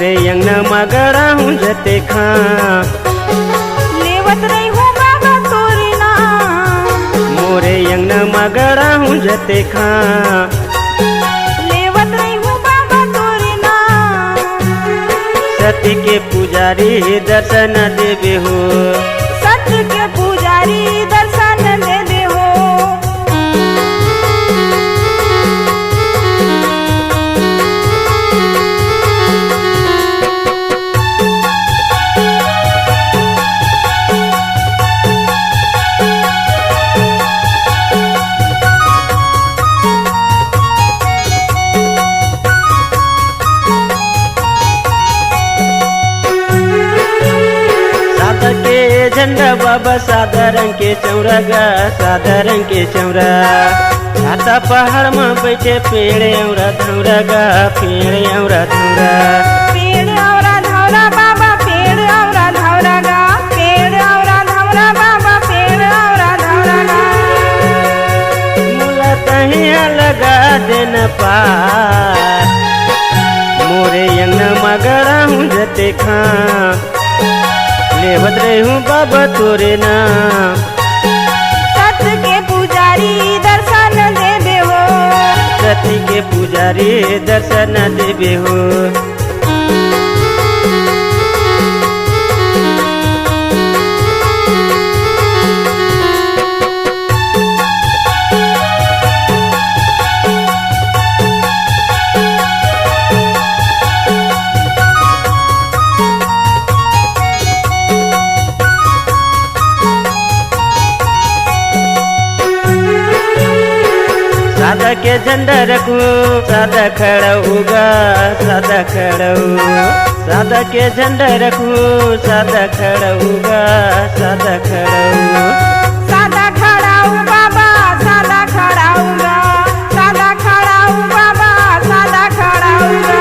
मोरे young न मगड़ा हूँ जते खा लेवत रही हूँ बाबा तोरे नाम। मोरे यंग न मगड़ा हूँ जते खा लेवत रही हूँ बाबा तोरे नाम। सत्य के पुजारी दर्शन देवे हो, सत्य के पुजारी दर्शन दे दे हो। सादा के झंडा बाबा सादा रंग के चौरा गा, सादा रंग के चौरा। छाता पहाड़ में बैठे पेड़ औरा धौरा गा, पेड़ औरा धौरा। पेड़ औरा धौरा बाबा, पेड़ औरा धौरा गा, पेड़ औरा धौरा बाबा, पेड़ औरा धौरा गा। मुला तहिया लगा देना पार, मोरे यंग न मगड़ा हूँ जते खा लेवत रही हूँ बाबा तोरे नाम। सत्य के पुजारी दर्शन दे दे हो, सती के पुजारी दर्शन देवे हो। सादा के झंडा रखू सादा खड़ा होगा, सादा खड़ा हो। सादा के झंडा रखू सादा खड़ा होगा, सादा खड़ा हो। सादा खड़ा हूँ बाबा, सादा खड़ा हूँगा, सादा खड़ा हूँ बाबा, सादा खड़ा हूँगा।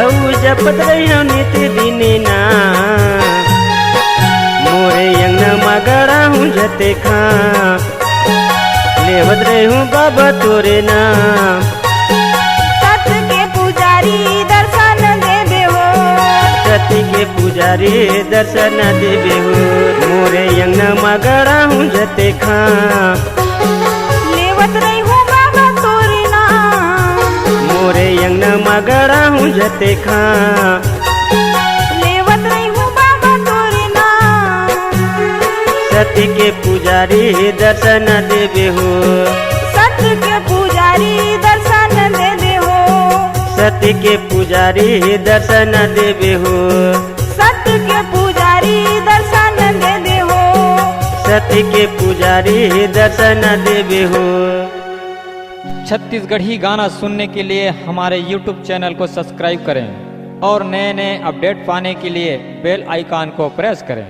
औ जपत रही हूँ नित्य दिने ना, मोरे यंग न मगड़ा हूँ जते खा लेवत रही हूँ बाबा तोरे नाम। सत्य के पुजारी दर्शन दे दे हो, सती के पुजारी दर्शन देवे हो। मोरे यंग न मगड़ा हूँ जते खा लेवत रही हूँ बाबा तोरे नाम। मोरे यंग न मगड़ा हूँ जते खा लेवत रही हूँ बाबा तोरे नाम। सती के पुजारी दर्शन देवे हो, सत्य के पुजारी दर्शन दे दे हो, सती के पुजारी दर्शन देवे हो। सत्य के पुजारी दर्शन दे दे हो। सती के पुजारी दर्शन देवे हो। छत्तीसगढ़ी गाना सुनने के लिए हमारे YouTube चैनल को सब्सक्राइब करें और नए नए अपडेट पाने के लिए बेल आइकन को प्रेस करें।